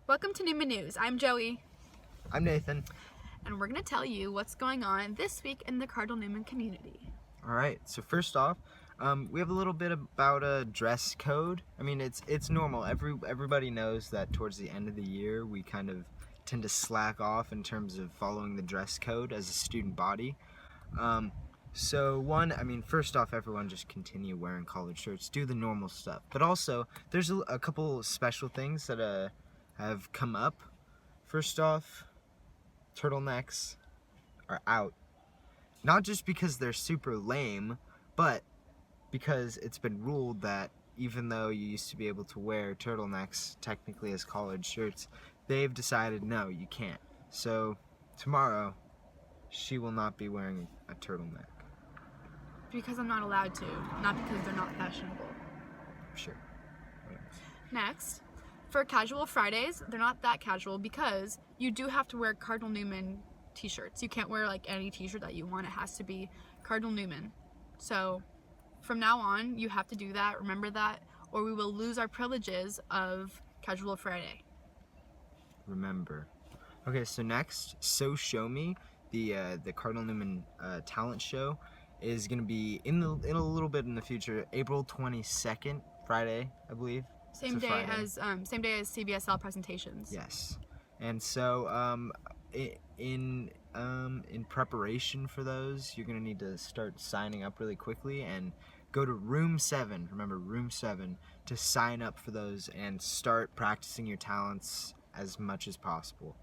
Welcome to Newman News. I'm Joey. I'm Nathan. And we're going to tell you what's going on this week in the Cardinal Newman community. All right, so first off, we have a little bit about a dress code. I mean, it's normal. Everybody knows that towards the end of the year, we kind of tend to slack off in terms of following the dress code as a student body. First off, everyone just continue wearing collared shirts, do the normal stuff. But also, there's a couple special things that have come up. First off, turtlenecks are out. Not just because they're super lame, but because it's been ruled that even though you used to be able to wear turtlenecks technically as collared shirts, they've decided no, you can't. So tomorrow, she will not be wearing a turtleneck. Because I'm not allowed to, not because they're not fashionable. Sure. Next, for casual Fridays, they're not that casual because you do have to wear Cardinal Newman t-shirts. You can't wear like any t-shirt that you want. It has to be Cardinal Newman. So from now on, you have to do that. Remember that, or we will lose our privileges of Casual Friday. Remember. Okay, so next, So Show Me, the Cardinal Newman talent show, is going to be in a little bit in the future, April 22nd, Friday, I believe. Same day as CBSL presentations. Yes, and so in preparation for those, you're gonna need to start signing up really quickly and go to room 7. Remember, room 7 to sign up for those and start practicing your talents as much as possible.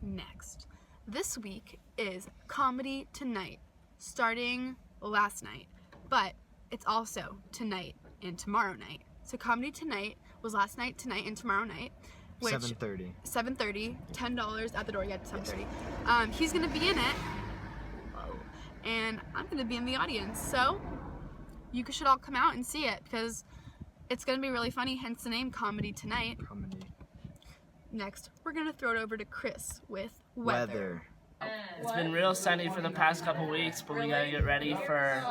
Next, this week is Comedy Tonight, starting last night, but it's also tonight and tomorrow night. So Comedy Tonight was last night, tonight, and tomorrow night. 7:30. 7:30, $10 at the door. Yeah, 7:30. He's gonna be in it, and I'm gonna be in the audience. So you should all come out and see it because it's gonna be really funny. Hence the name Comedy Tonight. Comedy. Next, we're gonna throw it over to Chris with weather. It's been real sunny for the past couple weeks, but we gotta get ready for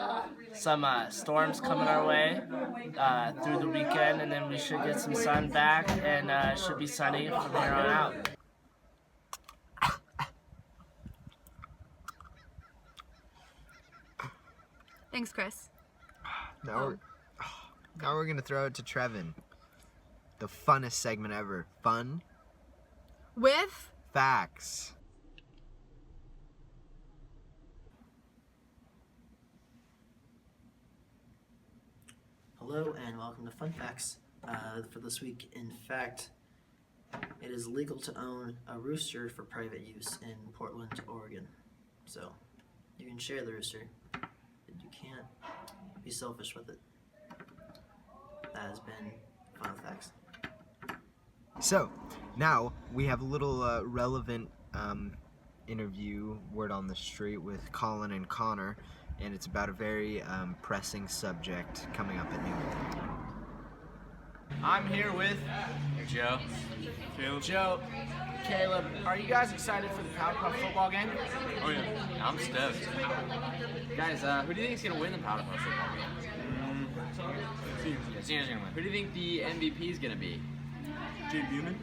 some storms coming our way through the weekend, and then we should get some sun back, and it should be sunny from here on out. Thanks, Chris. Now we're gonna throw it to Trevin. The funnest segment ever. Fun With facts. Hello and welcome to Fun Facts. For this week, in fact, it is legal to own a rooster for private use in Portland, Oregon. So, you can share the rooster, but you can't be selfish with it. That has been Fun Facts. So, now we have a little relevant interview, word on the street, with Colin and Connor, and it's about a very pressing subject coming up at Newman. I'm here with Joe. Joe, Caleb, are you guys excited for the Powder Puff football game? Oh yeah, I'm stoked. Guys, who do you think is gonna win the Powder Puff football game? Senior's gonna win. Who do you think the MVP is gonna be? Jade Buman.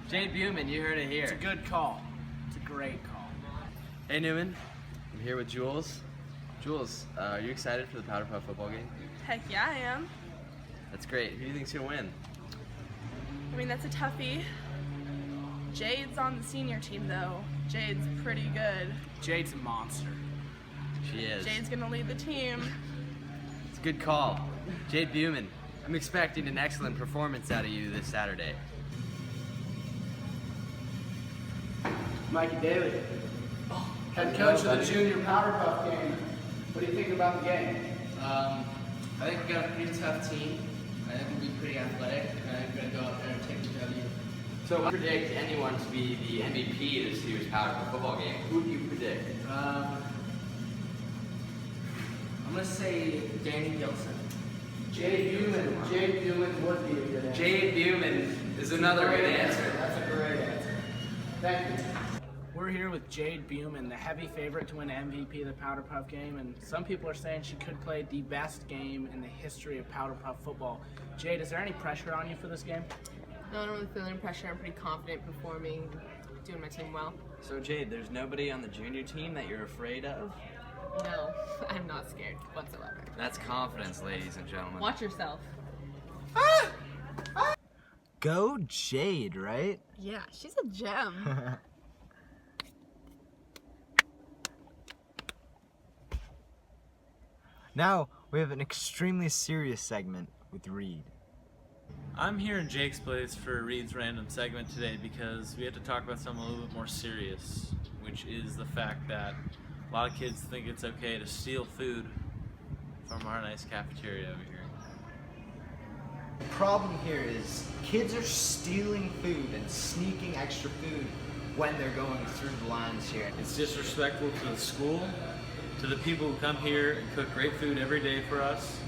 Jade Buman, you heard it here. It's a good call. It's a great call. Hey Newman, I'm here with Jules. Jules, are you excited for the Powder Puff football game? Heck yeah, I am. That's great. Who do you think's gonna win? I mean, that's a toughie. Jade's on the senior team, though. Jade's pretty good. Jade's a monster. She is. Jade's gonna lead the team. It's a good call. Jade Buman, I'm expecting an excellent performance out of you this Saturday. Mikey Daly, head coach of the junior Powder Puff game. What do you think about the game? I think we got a pretty tough team. I think we'll be pretty athletic, and I think we're going to go out there and take the W. So I predict anyone to be the MVP this year's Powder Puff football game. Who do you predict? I'm going to say Danny Gilson. Jade Buman. Jade Buman would be a good answer. Jade Buman is another good answer. That's a great answer. Thank you. We're here with Jade Buman, the heavy favorite to win MVP of the Powder Puff game, and some people are saying she could play the best game in the history of Powder Puff football. Jade, is there any pressure on you for this game? No, I don't really feel any pressure. I'm pretty confident performing, doing my team well. So Jade, there's nobody on the junior team that you're afraid of? No, I'm not scared whatsoever. That's confidence, ladies and gentlemen. Watch yourself. Go Jade, right? Yeah, she's a gem. Now, we have an extremely serious segment with Reed. I'm here in Jake's place for Reed's random segment today because we have to talk about something a little bit more serious, which is the fact that a lot of kids think it's okay to steal food from our nice cafeteria over here. The problem here is kids are stealing food and sneaking extra food when they're going through the lines here. It's disrespectful to the school, to the people who come here and cook great food every day for us,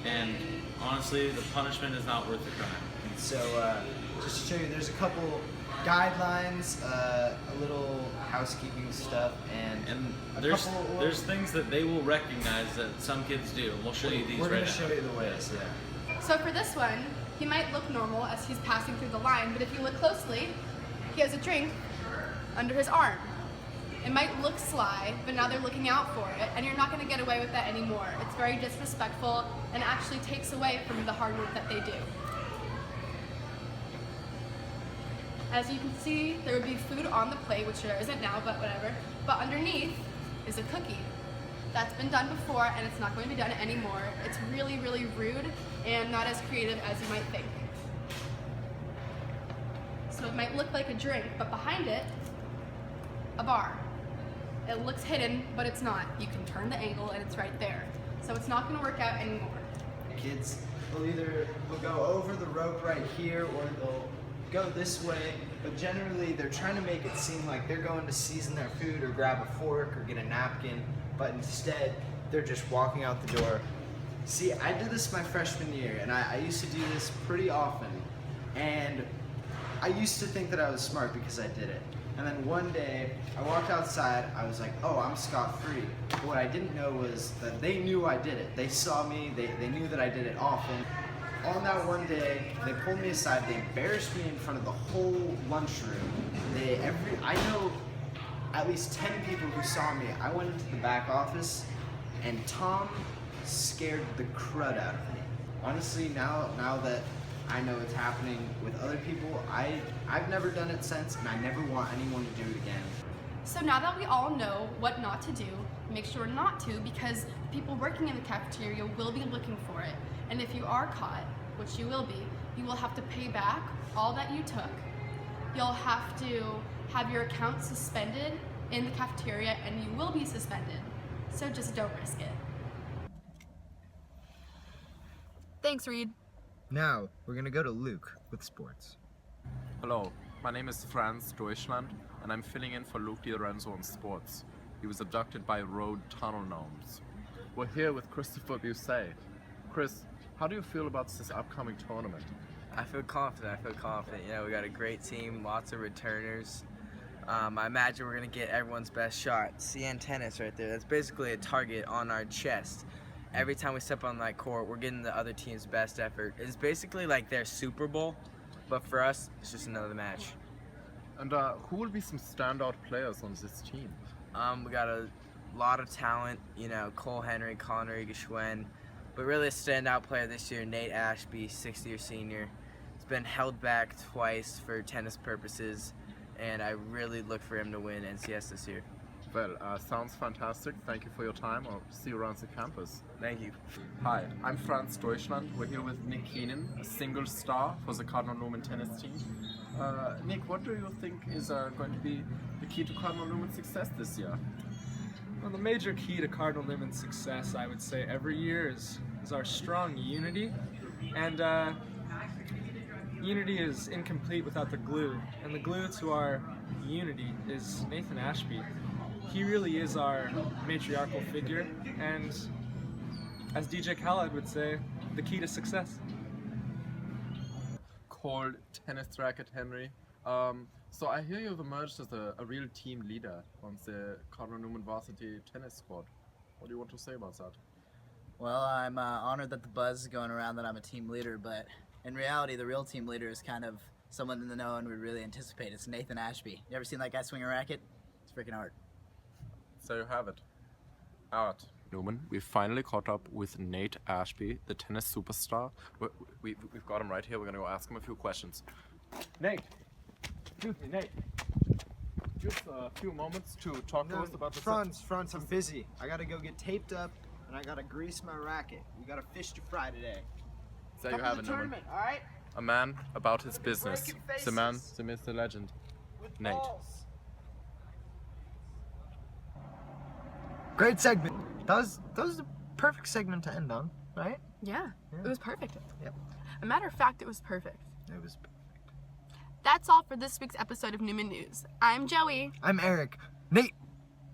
and honestly, the punishment is not worth the crime. So, just to show you, there's a couple guidelines, a little housekeeping stuff, and there's things that they will recognize that some kids do, and we'll show you these we're right gonna show now. you the ways, yeah. So for this one, he might look normal as he's passing through the line, but if you look closely, he has a drink under his arm. It might look sly, but now they're looking out for it, and you're not going to get away with that anymore. It's very disrespectful and actually takes away from the hard work that they do. As you can see, there would be food on the plate, which there isn't now, but whatever. But underneath is a cookie. That's been done before, and it's not going to be done anymore. It's really, really rude and not as creative as you might think. So it might look like a drink, but behind it, a bar. It looks hidden, but it's not. You can turn the angle and it's right there. So it's not gonna work out anymore. Kids will either go over the rope right here or they'll go this way, but generally they're trying to make it seem like they're going to season their food or grab a fork or get a napkin, but instead they're just walking out the door. See, I did this my freshman year, and I used to do this pretty often, and I used to think that I was smart because I did it. And then one day, I walked outside, I was like, oh, I'm scot-free. But what I didn't know was that they knew I did it. They saw me, they knew that I did it often. On that one day, they pulled me aside, they embarrassed me in front of the whole lunchroom. I know at least 10 people who saw me. I went into the back office, and Tom scared the crud out of me. Honestly, now that I know it's happening with other people, I've never done it since, and I never want anyone to do it again. So now that we all know what not to do, make sure not to, because people working in the cafeteria will be looking for it. And if you are caught, which you will be, you will have to pay back all that you took. You'll have to have your account suspended in the cafeteria, and you will be suspended. So just don't risk it. Thanks, Reed. Now, we're gonna go to Luke with sports. Hello, my name is Franz Deutschland, and I'm filling in for Luke DiLorenzo in sports. He was abducted by road tunnel gnomes. We're here with Christopher Busset. Chris, how do you feel about this upcoming tournament? I feel confident. You know, we got a great team, lots of returners. I imagine we're gonna get everyone's best shot. See antennas right there. That's basically a target on our chest. Every time we step on that court, we're getting the other team's best effort. It's basically like their Super Bowl, but for us, it's just another match. And who will be some standout players on this team? We got a lot of talent, you know, Cole Henry, Connor Igashwen, but really a standout player this year, Nate Ashby, 6th-year senior. He's been held back twice for tennis purposes, and I really look for him to win NCS this year. Well, sounds fantastic. Thank you for your time. I'll see you around the campus. Thank you. Hi, I'm Franz Deutschland. We're here with Nick Keenan, a single star for the Cardinal Newman tennis team. Nick, what do you think is going to be the key to Cardinal Newman's success this year? Well, the major key to Cardinal Newman's success, I would say, every year is our strong unity. And unity is incomplete without the glue. And the glue to our unity is Nathan Ashby. He really is our matriarchal figure, and as DJ Khaled would say, the key to success. Called tennis racket Henry. So I hear you've emerged as a real team leader on the Cardinal Newman varsity tennis squad. What do you want to say about that? Well, I'm honored that the buzz is going around that I'm a team leader, but in reality, the real team leader is kind of someone in the know and would really anticipate. It's Nathan Ashby. You ever seen that guy swing a racket? It's freaking art. So you have it. Art. Newman, we finally caught up with Nate Ashby, the tennis superstar. We've got him right here. We're going to go ask him a few questions. Nate! Excuse me, Nate. Just a few moments to talk to us about the... Franz, I'm busy. I gotta go get taped up, and I gotta grease my racket. We got a fish to fry today. There you have it, Newman. All right? A man about his business. The man, the myth, the legend. Nate. Great segment. That was the perfect segment to end on, right? Yeah, it was perfect. Yep. A matter of fact, it was perfect. It was. That's all for this week's episode of Newman News. I'm Joey. I'm Eric. Nate,